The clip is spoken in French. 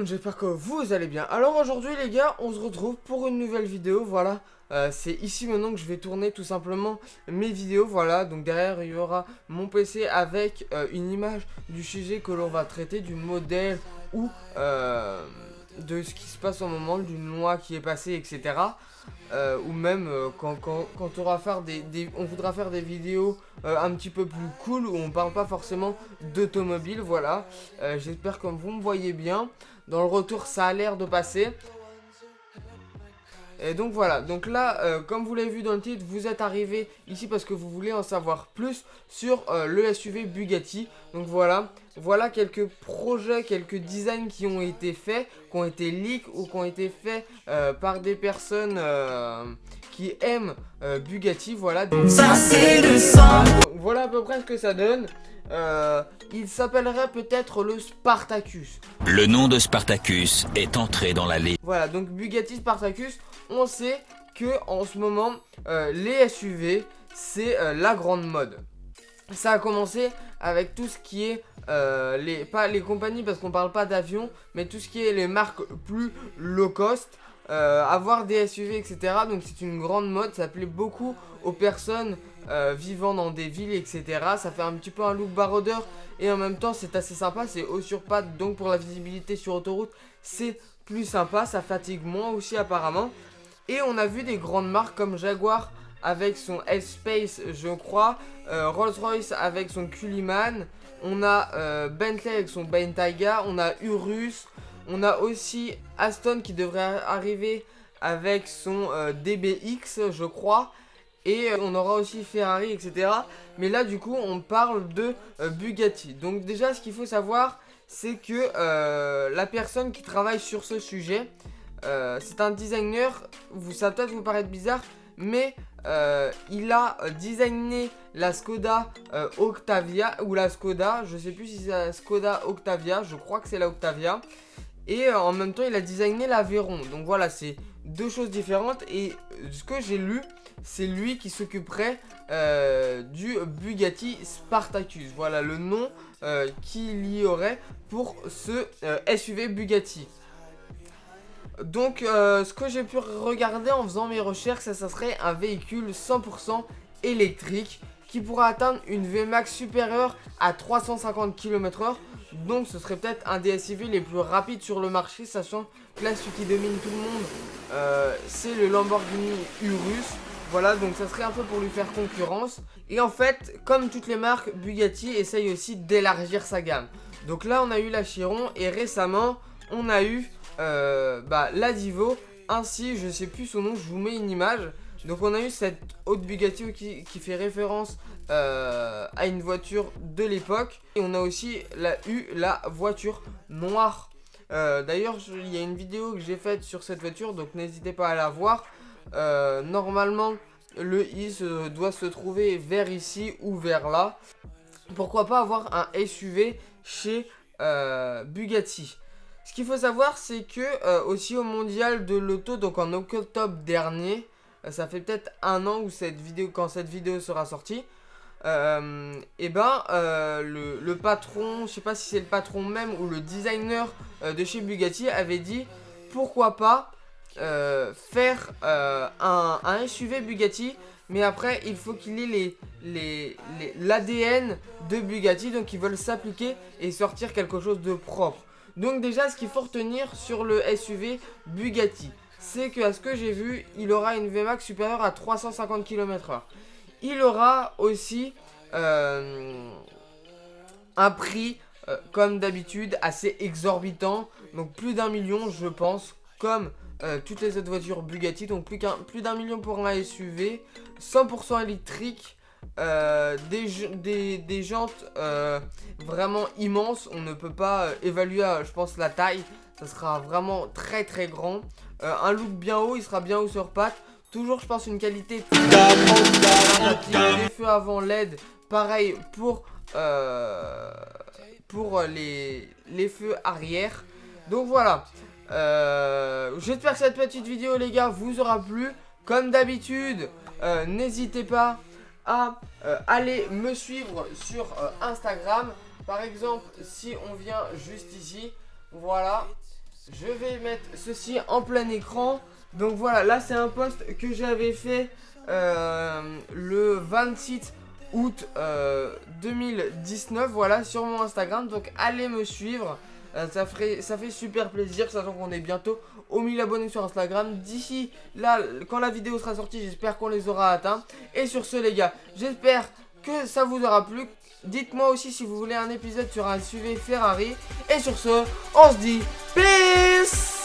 monde, j'espère que vous allez bien. Alors aujourd'hui les gars, on se retrouve pour une nouvelle vidéo, voilà. C'est ici maintenant que je vais tourner tout simplement mes vidéos, voilà. Donc derrière il y aura mon PC avec une image du sujet que l'on va traiter, du modèle ou de ce qui se passe au moment, d'une loi qui est passée, etc. Ou même quand on va faire on voudra faire des vidéos un petit peu plus cool où on parle pas forcément d'automobile, voilà. J'espère que vous me voyez bien. Dans le retour, ça a l'air de passer. Et donc voilà, donc là, comme vous l'avez vu dans le titre, vous êtes arrivé ici parce que vous voulez en savoir plus sur le SUV Bugatti. Donc voilà quelques projets, quelques designs qui ont été faits, qui ont été leaks ou qui ont été faits par des personnes qui aiment Bugatti. Voilà. Ça c'est le sang. Voilà à peu près ce que ça donne. Il s'appellerait peut-être le Spartacus. Le nom de Spartacus est entré dans la légende. Voilà, donc Bugatti Spartacus, on sait que en ce moment, les SUV, c'est la grande mode. Ça a commencé avec tout ce qui est, pas les compagnies parce qu'on parle pas d'avion, mais tout ce qui est les marques plus low cost, avoir des SUV, etc. Donc c'est une grande mode, ça plaît beaucoup aux personnes vivant dans des villes, etc. Ça fait un petit peu un look baroudeur et en même temps c'est assez sympa, c'est haut sur pattes, donc pour la visibilité sur autoroute, c'est plus sympa, ça fatigue moins aussi apparemment. Et on a vu des grandes marques comme Jaguar avec son S-Pace, je crois, Rolls-Royce avec son Cullinan, on a Bentley avec son Bentayga, on a Urus, on a aussi Aston qui devrait arriver avec son DBX, je crois. Et on aura aussi Ferrari, etc. Mais là, du coup, on parle de Bugatti. Donc déjà, ce qu'il faut savoir, c'est que la personne qui travaille sur ce sujet, c'est un designer. Ça peut-être vous paraître bizarre, mais il a designé la Skoda Octavia, ou la Skoda, je sais plus si c'est la Skoda Octavia, je crois que c'est la Octavia. Et en même temps, il a designé la Veyron. Donc voilà, c'est deux choses différentes. Et ce que j'ai lu, c'est lui qui s'occuperait du Bugatti Spartacus. Voilà le nom qu'il y aurait pour ce SUV Bugatti. Donc ce que j'ai pu regarder en faisant mes recherches, ça serait un véhicule 100% électrique qui pourra atteindre une Vmax supérieure à 350 km/h. Donc ce serait peut-être un des SUV les plus rapides sur le marché, sachant que là celui qui domine tout le monde c'est le Lamborghini Urus. Voilà, donc ça serait un peu pour lui faire concurrence. Et en fait, comme toutes les marques, Bugatti essaye aussi d'élargir sa gamme. Donc là on a eu la Chiron et récemment on a eu la Divo. Ainsi, je sais plus son nom, je vous mets une image. Donc on a eu cette haute Bugatti qui fait référence à une voiture de l'époque. Et on a aussi eu la voiture noire. D'ailleurs, il y a une vidéo que j'ai faite sur cette voiture, donc n'hésitez pas à la voir. Normalement, le i doit se trouver vers ici ou vers là. Pourquoi pas avoir un SUV chez Bugatti. Ce qu'il faut savoir, c'est que aussi au mondial de l'auto, donc en octobre dernier, ça fait peut-être un an où quand cette vidéo sera sortie, le patron, je sais pas si c'est le patron même ou le designer de chez Bugatti avait dit pourquoi pas faire un SUV Bugatti, mais après il faut qu'il ait l'ADN de Bugatti, donc ils veulent s'appliquer et sortir quelque chose de propre. Donc déjà, ce qu'il faut retenir sur le SUV Bugatti, c'est qu'à ce que j'ai vu, il aura une Vmax supérieure à 350 km/h. Il aura aussi un prix, comme d'habitude, assez exorbitant. Donc plus d'1 million, je pense, comme toutes les autres voitures Bugatti. Donc plus d'1 million pour un SUV, 100% électrique. Des jantes vraiment immenses. On ne peut pas évaluer je pense la taille, ça sera vraiment très très grand. Un look bien haut, il sera bien haut sur pattes. Toujours je pense une qualité des feux avant LED. Pareil pour les feux arrière. Donc voilà, j'espère que cette petite vidéo les gars vous aura plu. Comme d'habitude, n'hésitez pas à aller me suivre sur Instagram. Par exemple, si on vient juste ici, voilà, Je vais mettre ceci en plein écran. Donc voilà, là c'est un post que j'avais fait le 26 août 2019, voilà, sur mon Instagram. Donc allez me suivre, ça fait super plaisir, sachant qu'on est bientôt aux 1000 abonnés sur Instagram. D'ici là, quand la vidéo sera sortie, j'espère qu'on les aura atteints. Et sur ce les gars, j'espère que ça vous aura plu. Dites-moi aussi si vous voulez un épisode sur un SUV Ferrari. Et sur ce, on se dit peace.